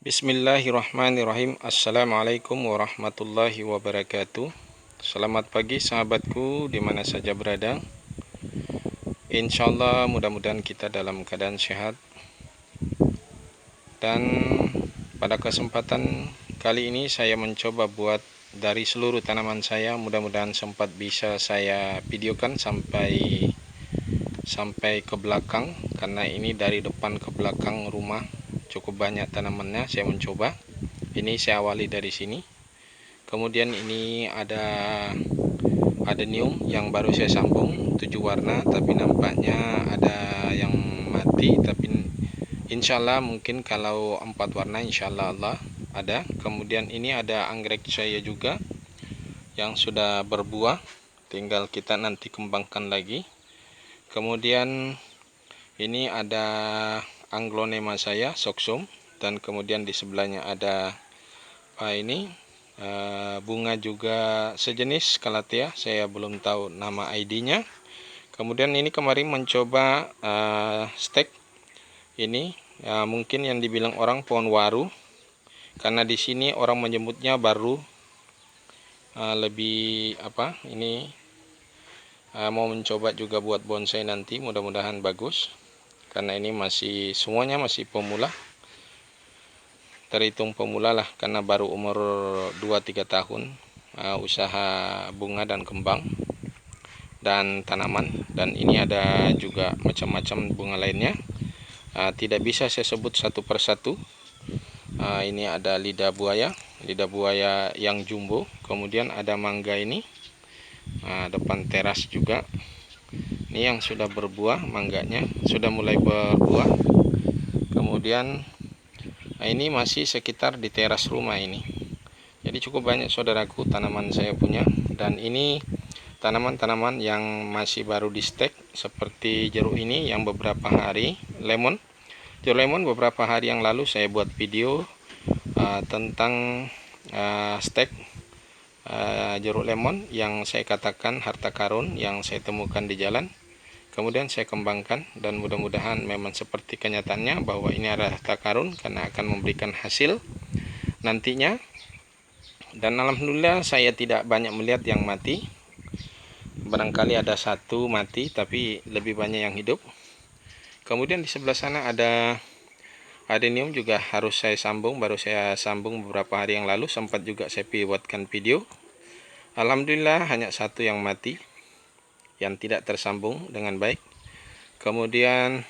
Bismillahirrahmanirrahim. Assalamualaikum warahmatullahi wabarakatuh. Selamat pagi sahabatku dimana saja berada. Insyaallah mudah-mudahan kita dalam keadaan sehat. Dan pada kesempatan kali ini saya mencoba buat dari seluruh tanaman saya. Mudah-mudahan sempat bisa saya videokan sampai ke belakang, karena ini dari depan ke belakang rumah cukup banyak tanamannya. Saya mencoba. Ini saya awali dari sini. Kemudian ini ada adenium yang baru saya sambung 7 warna, tapi nampaknya ada yang mati. Tapi insyaallah mungkin kalau 4 warna insyaallah Allah ada. Kemudian ini ada anggrek saya juga yang sudah berbuah, tinggal kita nanti kembangkan lagi. Kemudian ini ada Anglonema saya, Soksum, dan kemudian di sebelahnya ada ini bunga juga sejenis Calathea, saya belum tahu nama ID-nya. Kemudian ini kemarin mencoba stek ini, mungkin yang dibilang orang pohon waru, karena di sini orang menyebutnya baru. Lebih apa ini, mau mencoba juga buat bonsai nanti, mudah-mudahan bagus, karena ini masih semuanya masih pemula, terhitung pemula lah, karena baru umur 2-3 tahun usaha bunga dan kembang dan tanaman. Dan ini ada juga macam-macam bunga lainnya, tidak bisa saya sebut satu persatu. Ini ada lidah buaya yang jumbo. Kemudian ada mangga ini, depan teras juga. Ini yang sudah berbuah, mangganya sudah mulai berbuah. Kemudian ini masih sekitar di teras rumah ini. Jadi cukup banyak saudaraku tanaman saya punya. Dan ini tanaman-tanaman yang masih baru di stek, seperti jeruk ini yang beberapa hari, jeruk lemon beberapa hari yang lalu saya buat video tentang stek jeruk lemon yang saya katakan harta karun yang saya temukan di jalan. Kemudian saya kembangkan, dan mudah-mudahan memang seperti kenyataannya bahwa ini adalah harta karun, karena akan memberikan hasil nantinya. Dan alhamdulillah saya tidak banyak melihat yang mati. Barangkali ada satu mati, tapi lebih banyak yang hidup. Kemudian di sebelah sana ada adenium juga harus saya sambung, baru saya sambung beberapa hari yang lalu, sempat juga saya buatkan video. Alhamdulillah hanya satu yang mati, yang tidak tersambung dengan baik. Kemudian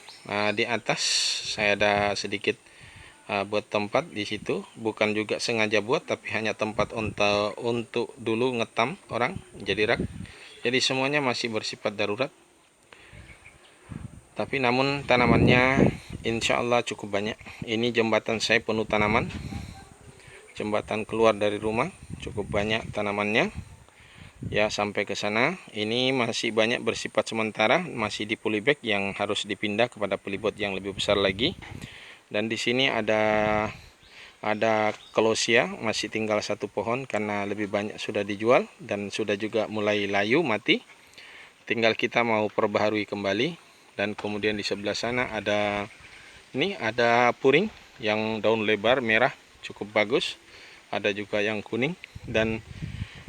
di atas saya ada sedikit buat tempat di situ, bukan juga sengaja buat, tapi hanya tempat untuk dulu ngetam orang jadi rak. Jadi semuanya masih bersifat darurat. Tapi namun tanamannya insya Allah cukup banyak. Ini jembatan saya penuh tanaman, jembatan keluar dari rumah cukup banyak tanamannya. Ya, sampai ke sana. Ini masih banyak bersifat sementara, masih di polybag yang harus dipindah kepada polybag yang lebih besar lagi. Dan di sini ada Closia, masih tinggal satu pohon karena lebih banyak sudah dijual dan sudah juga mulai layu mati. Tinggal kita mau perbaharui kembali. Dan kemudian di sebelah sana ada puring yang daun lebar merah cukup bagus. Ada juga yang kuning. Dan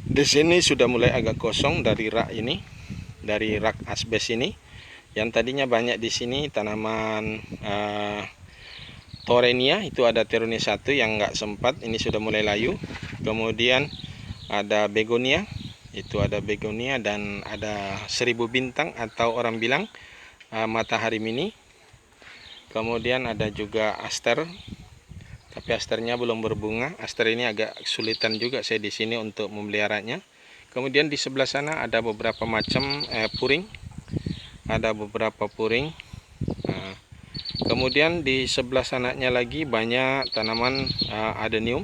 di sini sudah mulai agak kosong dari rak ini, dari rak asbes ini. Yang tadinya banyak di sini tanaman Torenia, itu ada Torenia 1 yang nggak sempat, ini sudah mulai layu. Kemudian ada begonia, itu ada begonia, dan ada 1000 bintang atau orang bilang matahari mini. Kemudian ada juga aster, tapi asternya belum berbunga. Aster ini agak kesulitan juga saya di sini untuk memeliharanya. Kemudian di sebelah sana ada beberapa macam puring, ada beberapa puring. Kemudian di sebelah sananya lagi banyak tanaman adenium,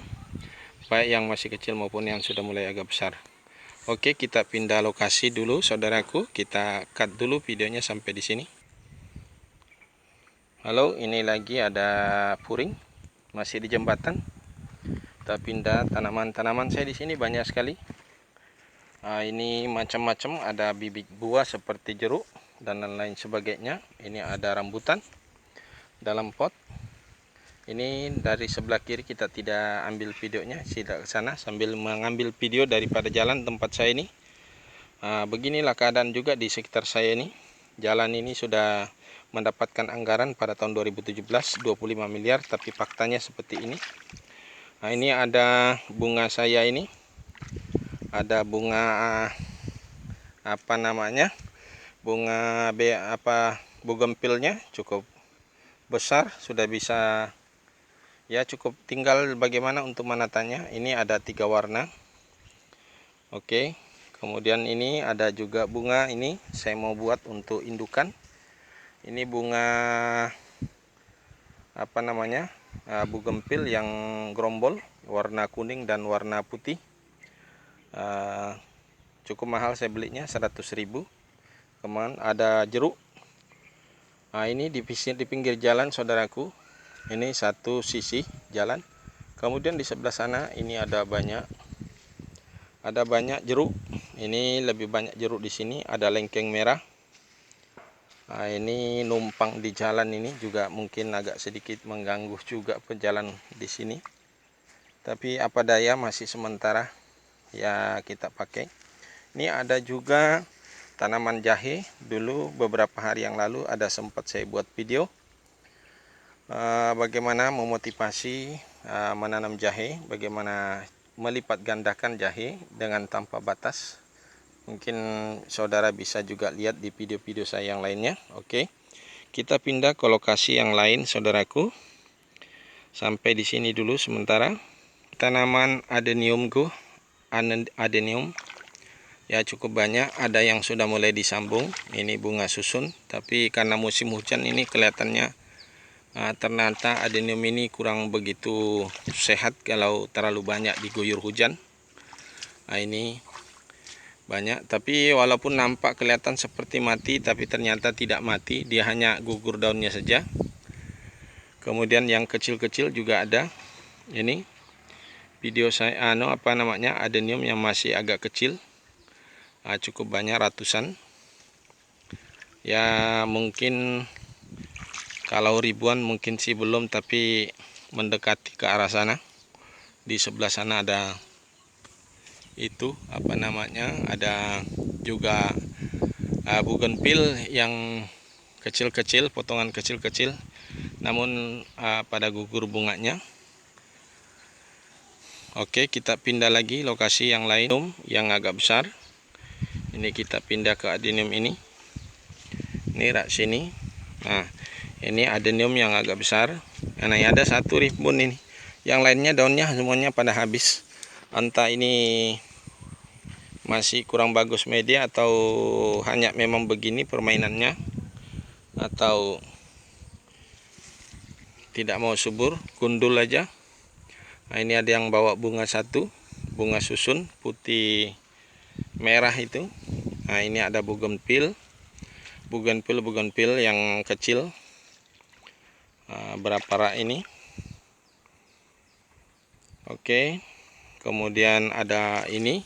baik yang masih kecil maupun yang sudah mulai agak besar. Oke, kita pindah lokasi dulu saudaraku, kita cut dulu videonya sampai di sini. Halo, ini lagi ada puring, masih di jembatan. Kita pindah tanaman saya di sini banyak sekali. Ini macam-macam, ada bibit buah seperti jeruk dan lain-lain sebagainya. Ini ada rambutan dalam pot. Ini dari sebelah kiri kita tidak ambil videonya, tidak ke sana sambil mengambil video daripada jalan tempat saya ini. Beginilah keadaan juga di sekitar saya ini. Jalan ini sudah mendapatkan anggaran pada tahun 2017 25 miliar, tapi faktanya seperti ini. Nah, ini ada bunga saya ini. Ada bunga apa namanya? Bunga bougainvillenya cukup besar, sudah bisa ya, cukup tinggal bagaimana untuk menatanya. Ini ada 3 warna. Oke. Kemudian ini ada juga bunga, ini saya mau buat untuk indukan. Ini bunga apa namanya? Bougainville yang gerombol, warna kuning dan warna putih. Cukup mahal saya belinya, 100.000. Kemudian ada jeruk. Nah, ini di pinggir jalan saudaraku. Ini satu sisi jalan. Kemudian di sebelah sana ini ada banyak jeruk. Ini lebih banyak jeruk di sini. Ada lengkeng merah. Nah, ini numpang di jalan ini juga mungkin agak sedikit mengganggu juga pejalan di sini. Tapi apa daya, masih sementara ya kita pakai. Ini ada juga tanaman jahe. Dulu beberapa hari yang lalu ada sempat saya buat video bagaimana memotivasi menanam jahe, bagaimana melipat gandakan jahe dengan tanpa batas. Mungkin saudara bisa juga lihat di video-video saya yang lainnya. Oke, kita pindah ke lokasi yang lain saudaraku. Sampai di sini dulu sementara. Tanaman adenium ya cukup banyak, ada yang sudah mulai disambung. Ini bunga susun, tapi karena musim hujan ini kelihatannya ternyata adenium ini kurang begitu sehat kalau terlalu banyak diguyur hujan. Nah, ini banyak, tapi walaupun nampak kelihatan seperti mati, tapi ternyata tidak mati, dia hanya gugur daunnya saja. Kemudian yang kecil-kecil juga ada. Ini video saya adenium yang masih agak kecil. Cukup banyak, ratusan. Ya mungkin kalau ribuan mungkin sih belum, tapi mendekati ke arah sana. Di sebelah sana ada itu ada juga bougainville yang kecil-kecil, potongan kecil-kecil, namun pada gugur bunganya. Oke, kita pindah lagi lokasi yang lain yang agak besar. Ini kita pindah ke adenium ini. Ini rak sini. Nah, ini adenium yang agak besar. Nah, ini ada satu ribbon ini. Yang lainnya daunnya semuanya pada habis. Entah ini masih kurang bagus media atau hanya memang begini permainannya, atau tidak mau subur, gundul aja. Nah, ini ada yang bawa bunga satu, bunga susun putih merah itu. Nah, ini ada bougainville yang kecil. Berapa rak ini? Oke. Kemudian ada ini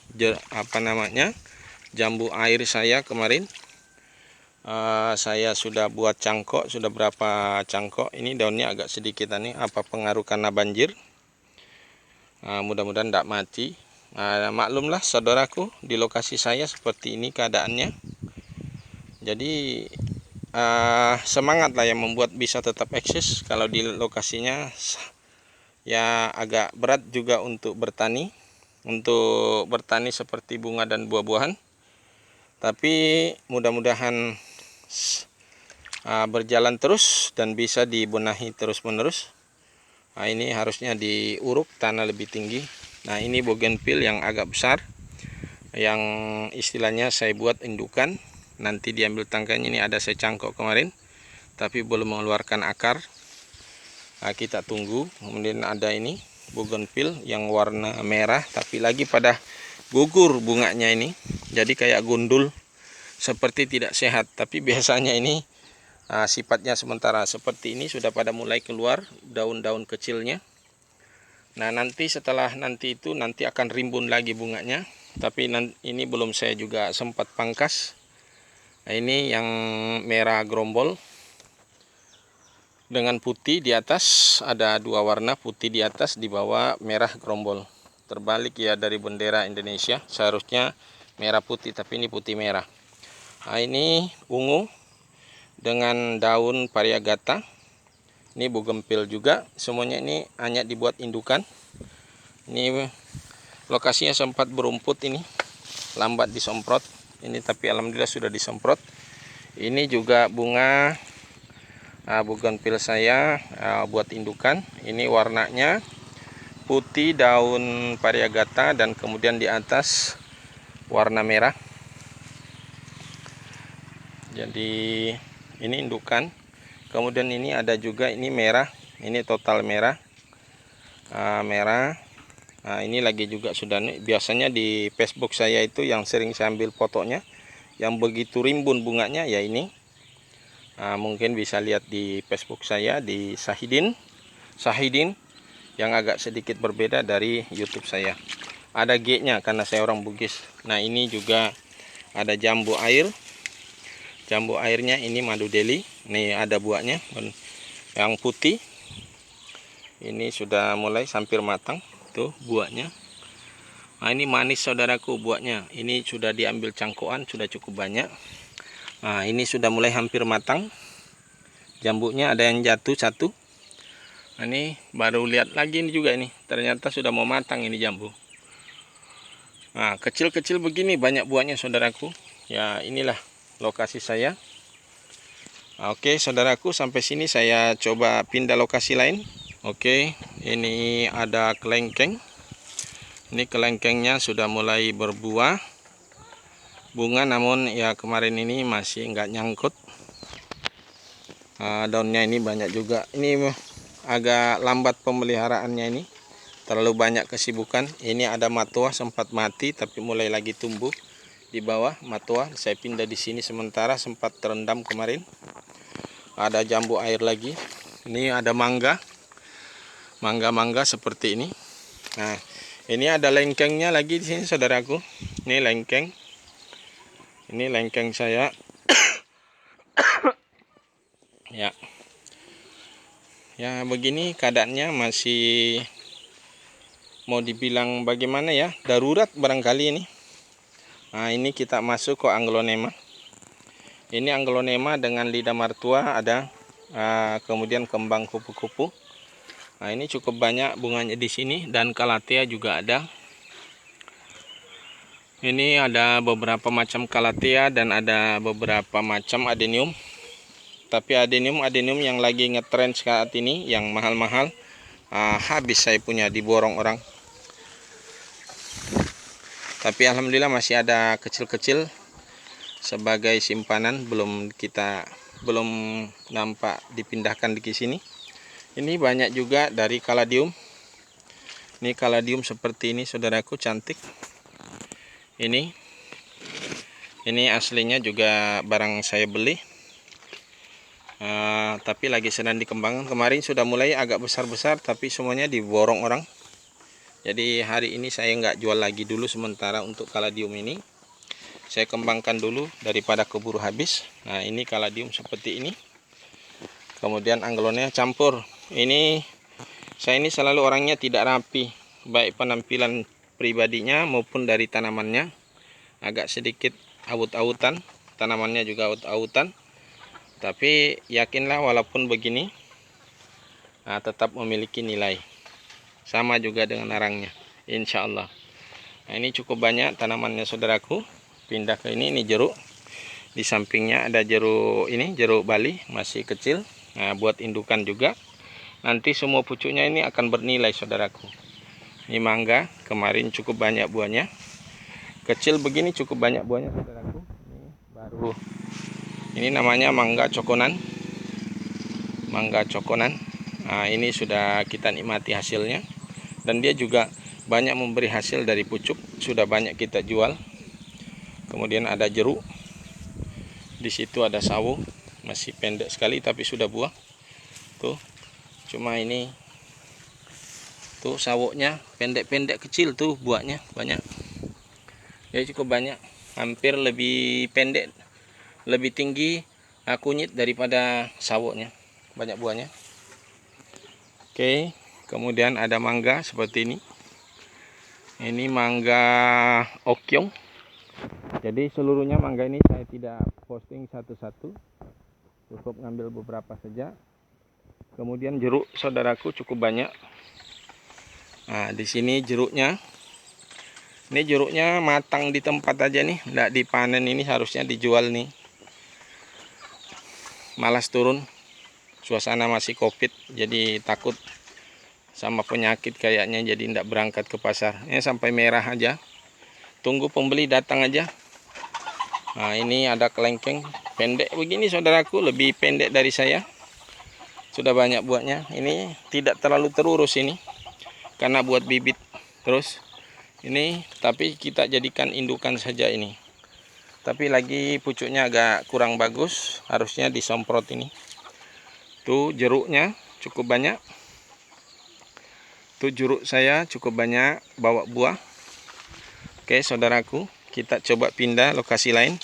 jambu air saya kemarin. Saya sudah buat cangkok, sudah berapa cangkok. Ini daunnya agak sedikit nih, apa pengaruh karena banjir. Mudah-mudahan tidak mati. Maklumlah saudaraku, di lokasi saya seperti ini keadaannya. Jadi semangatlah yang membuat bisa tetap eksis. Kalau di lokasinya ya agak berat juga untuk bertani seperti bunga dan buah-buahan. Tapi mudah-mudahan berjalan terus dan bisa dibenahi terus-menerus. Nah, ini harusnya diuruk tanah lebih tinggi. Nah, ini bougainville yang agak besar, yang istilahnya saya buat indukan. Nanti diambil tangkainya. Ini ada saya cangkok kemarin, tapi belum mengeluarkan akar. Kita tunggu. Kemudian ada ini bougainville yang warna merah, tapi lagi pada gugur bunganya ini. Jadi kayak gundul, seperti tidak sehat. Tapi biasanya ini sifatnya sementara. Seperti ini sudah pada mulai keluar daun-daun kecilnya. Nah, nanti setelah nanti akan rimbun lagi bunganya. Tapi ini belum saya juga sempat pangkas. Nah, ini yang merah gerombol. dengan putih di atas, ada dua warna, putih di atas, di bawah merah gerombol. Terbalik ya dari bendera Indonesia, seharusnya merah putih tapi ini putih merah. Nah, ini ungu dengan daun variegata. Ini bougainville juga, semuanya ini hanya dibuat indukan. Ini lokasinya sempat berumput, ini lambat disemprot ini, tapi alhamdulillah sudah disemprot. Ini juga bunga bougainville saya buat indukan. Ini warnanya putih daun variegata dan kemudian di atas warna merah. Jadi ini indukan. Kemudian ini ada juga ini merah, ini total merah. Merah. Nah, ini lagi juga sudah nih. Biasanya di Facebook saya itu yang sering saya ambil fotonya, yang begitu rimbun bunganya ya ini. Mungkin bisa lihat di Facebook saya di Sahidin yang agak sedikit berbeda dari YouTube saya. Ada G-nya karena saya orang Bugis. Nah, ini juga ada jambu air. Jambu airnya ini madu deli. Nih ada buahnya yang putih. Ini sudah mulai hampir matang. Tuh buahnya. Nah, ini manis saudaraku buahnya. Ini sudah diambil cangkokan, sudah cukup banyak. Nah, ini sudah mulai hampir matang. Jambunya ada yang jatuh satu. Nah, ini baru lihat lagi ini juga ini. Ternyata sudah mau matang ini jambu. Nah, kecil-kecil begini banyak buahnya saudaraku. Ya, inilah lokasi saya. Oke saudaraku, sampai sini saya coba pindah lokasi lain. Oke, ini ada kelengkeng. Ini kelengkengnya sudah mulai berbuah bunga, namun ya kemarin ini masih nggak nyangkut. Daunnya ini banyak juga. Ini agak lambat pemeliharaannya, ini terlalu banyak kesibukan. Ini ada matua sempat mati tapi mulai lagi tumbuh. Di bawah matua saya pindah di sini sementara, sempat terendam kemarin. Ada jambu air lagi. Ini ada mangga seperti ini. Nah, ini ada lengkengnya lagi di sini saudaraku. Ini lengkeng. Ini lengkeng saya. Ya. Ya, begini keadaannya, masih mau dibilang bagaimana ya? Darurat barangkali ini. Nah, ini kita masuk ke Anglonema. Ini Anglonema dengan lidah martua ada, kemudian kembang kupu-kupu. Nah, ini cukup banyak bunganya di sini dan calathea juga ada. Ini ada beberapa macam calathea dan ada beberapa macam adenium. Tapi adenium yang lagi ngetrend saat ini, yang mahal-mahal, habis saya punya diborong orang. Tapi alhamdulillah masih ada kecil-kecil sebagai simpanan, belum nampak dipindahkan di sini. Ini banyak juga dari caladium. Ini caladium seperti ini saudaraku, cantik. Ini aslinya juga barang saya beli. Tapi lagi sedang dikembangkan. Kemarin sudah mulai agak besar-besar tapi semuanya diborong orang. Jadi hari ini saya nggak jual lagi dulu sementara untuk caladium ini. Saya kembangkan dulu daripada keburu habis. Nah, ini caladium seperti ini. Kemudian anglonea campur. Ini saya ini selalu orangnya tidak rapi, baik penampilan pribadinya maupun dari tanamannya. Agak sedikit awut-awutan, tanamannya juga awut-awutan. Tapi yakinlah walaupun begini, tetap memiliki nilai. Sama juga dengan arangnya, insya Allah. Nah, ini cukup banyak tanamannya saudaraku. Pindah ke ini jeruk. Di sampingnya ada jeruk ini, jeruk Bali masih kecil. Nah, buat indukan juga. Nanti semua pucuknya ini akan bernilai saudaraku. Ini mangga, kemarin cukup banyak buahnya. Kecil begini cukup banyak buahnya saudaraku. Ini baru. Ini namanya mangga cokonan. Mangga cokonan. Nah, ini sudah kita nikmati hasilnya. Dan dia juga banyak memberi hasil dari pucuk, sudah banyak kita jual. Kemudian ada jeruk. Di situ ada sawo, masih pendek sekali tapi sudah buah. Tuh. Cuma ini tuh sawonya pendek-pendek kecil, tuh buahnya banyak. Ya cukup banyak, hampir lebih pendek, lebih tinggi kunyit daripada sawonya. Banyak buahnya. Oke, kemudian ada mangga seperti ini. Ini mangga okyong. Jadi seluruhnya mangga ini saya tidak posting satu-satu, cukup ngambil beberapa saja. Kemudian jeruk saudaraku cukup banyak. Nah, di sini jeruknya. Ini jeruknya matang di tempat aja nih, nggak dipanen, ini harusnya dijual nih. Malas turun, suasana masih COVID, jadi takut sama penyakit kayaknya, jadi nggak berangkat ke pasar. Ini sampai merah aja. Tunggu pembeli datang aja. Nah, ini ada kelengkeng pendek begini saudaraku, lebih pendek dari saya. Sudah banyak buahnya. Ini tidak terlalu terurus ini, karena buat bibit terus. Ini tapi kita jadikan indukan saja ini. Tapi lagi pucuknya agak kurang bagus, harusnya disemprot ini. Tuh jeruknya cukup banyak. Tuh jeruk saya cukup banyak bawa buah. Oke saudaraku, kita coba pindah lokasi lain.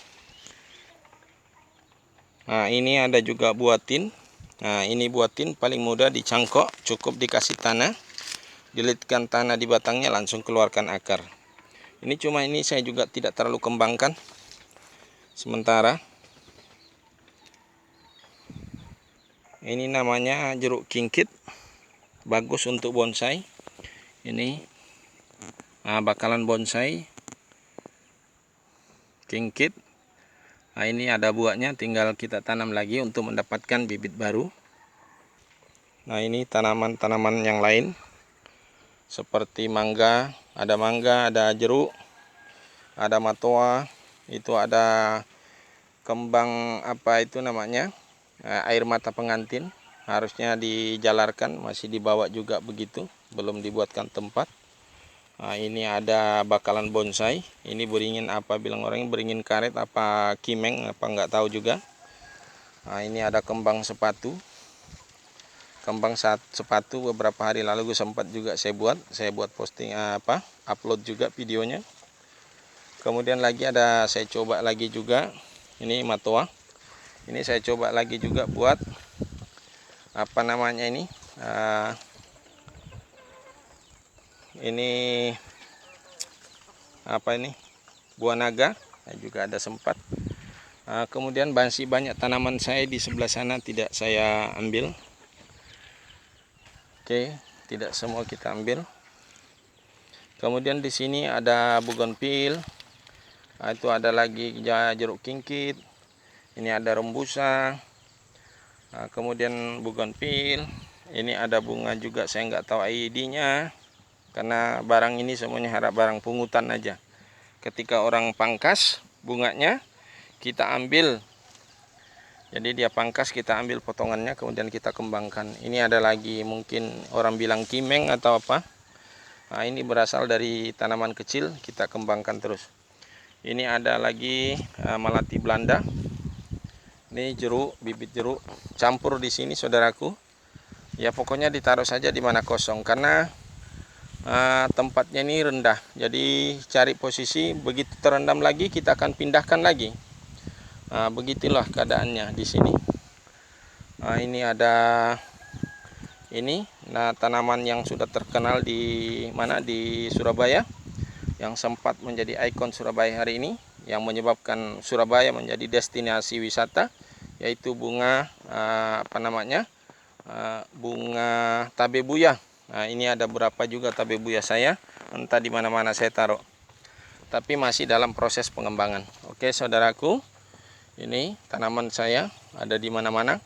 Nah, ini ada juga buah tin. Nah, ini buah tin paling mudah dicangkok, cukup dikasih tanah, dilitkan tanah di batangnya, langsung keluarkan akar. Ini cuma ini saya juga tidak terlalu kembangkan sementara. Ini namanya jeruk kingkit, bagus untuk bonsai. Ini bakalan bonsai kingkit. Nah, ini ada buahnya, tinggal kita tanam lagi untuk mendapatkan bibit baru. Nah, ini tanaman-tanaman yang lain seperti mangga, ada jeruk, ada matoa, itu ada kembang apa itu namanya, air mata pengantin, harusnya dijalarkan, masih dibawa juga begitu, belum dibuatkan tempat. Nah, ini ada bakalan bonsai. Ini beringin apa bilang orang, beringin karet apa kimeng apa nggak tahu juga. Nah, ini ada kembang sepatu. Kembang sepatu beberapa hari lalu gue sempat juga saya buat posting upload juga videonya. Kemudian lagi ada saya coba lagi juga, ini matoa. Ini saya coba lagi juga buat apa namanya ini, ini apa ini, buah naga. Nah, juga ada sempat. Kemudian masih banyak tanaman saya di sebelah sana tidak saya ambil. Oke, tidak semua kita ambil. Kemudian di sini ada bougainville. Nah, itu ada lagi jeruk kingkit. Ini ada rembusa. Nah, kemudian bougainville. Ini ada bunga juga, saya nggak tahu ID-nya. Karena barang ini semuanya harap barang pungutan aja. Ketika orang pangkas bunganya, kita ambil. Jadi dia pangkas, kita ambil potongannya, kemudian kita kembangkan. Ini ada lagi mungkin orang bilang kimeng atau apa. Nah, ini berasal dari tanaman kecil, kita kembangkan terus. Ini ada lagi melati Belanda. Ini jeruk, bibit jeruk campur di sini saudaraku. Ya pokoknya ditaruh saja di mana kosong, karena tempatnya ini rendah, jadi cari posisi, begitu terendam lagi kita akan pindahkan lagi. Begitulah keadaannya di sini. Ini ada ini, tanaman yang sudah terkenal di mana, di Surabaya, yang sempat menjadi ikon Surabaya hari ini, yang menyebabkan Surabaya menjadi destinasi wisata, yaitu bunga apa namanya, bunga tabebuya. Nah, ini ada berapa juga tabebuya saya, entah di mana-mana saya taruh, tapi masih dalam proses pengembangan. Oke saudaraku, ini tanaman saya ada di mana-mana,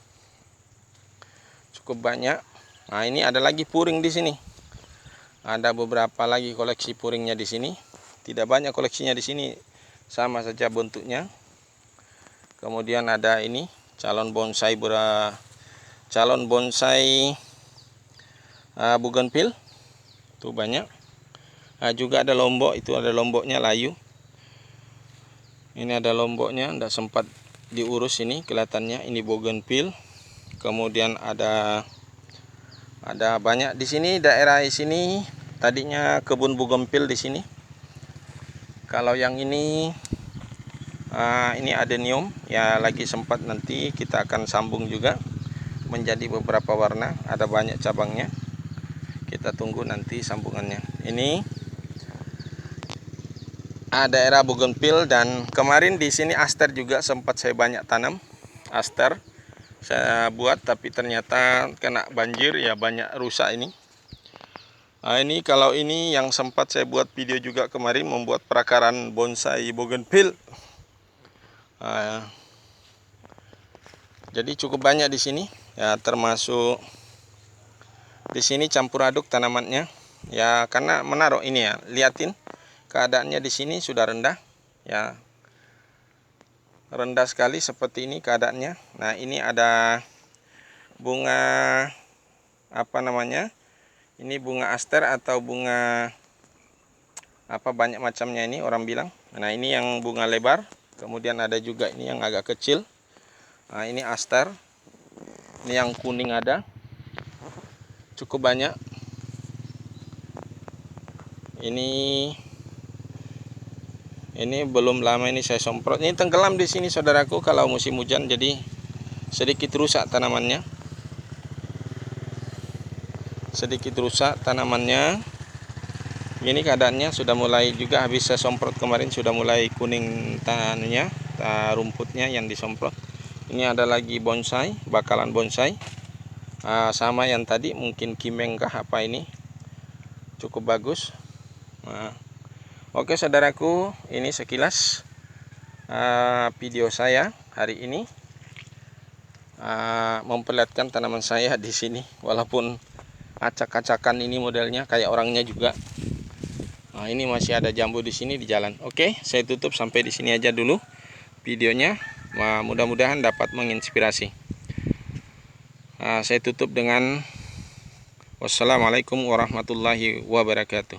cukup banyak. Nah, ini ada lagi puring di sini. Ada beberapa lagi koleksi puringnya di sini. Tidak banyak koleksinya di sini, sama saja bentuknya. Kemudian ada ini calon bonsai bougainville, tuh banyak. Juga ada lombok, itu ada lomboknya layu. Ini ada lomboknya, tidak sempat diurus ini kelihatannya. Ini bougainville. Kemudian ada banyak di sini, daerah sini tadinya kebun bougainville di sini. Kalau yang ini adenium, ya lagi sempat, nanti kita akan sambung juga menjadi beberapa warna, ada banyak cabangnya. Kita tunggu nanti sambungannya. Ini daerah bougainville, dan kemarin di sini aster juga sempat saya banyak tanam. Aster saya buat tapi ternyata kena banjir ya, banyak rusak ini. Nah, ini kalau ini yang sempat saya buat video juga kemarin, membuat perakaran bonsai bougainville. Jadi cukup banyak di sini ya, termasuk di sini campur aduk tanamannya ya, karena menaruh ini ya, liatin keadaannya di sini sudah rendah ya, rendah sekali seperti ini keadaannya. Nah, ini ada bunga apa namanya? Ini bunga aster atau bunga apa, banyak macamnya ini orang bilang. Nah, ini yang bunga lebar, kemudian ada juga ini yang agak kecil. Nah, ini aster. Ini yang kuning ada. Cukup banyak. Ini belum lama ini saya semprot. Ini tenggelam di sini saudaraku kalau musim hujan, jadi sedikit rusak tanamannya. Ini keadaannya sudah mulai juga, habis saya semprot kemarin sudah mulai kuning tanahnya, rumputnya yang disemprot. Ini ada lagi bonsai, bakalan bonsai. Sama yang tadi, mungkin kimeng kah apa ini. Cukup bagus. Oke saudaraku, ini sekilas video saya hari ini. Memperlihatkan tanaman saya di sini, walaupun acak-acakan ini modelnya kayak orangnya juga. Nah, ini masih ada jambu di sini di jalan. Oke, saya tutup sampai di sini aja dulu videonya. Mudah-mudahan dapat menginspirasi. Saya tutup dengan wassalamualaikum warahmatullahi wabarakatuh.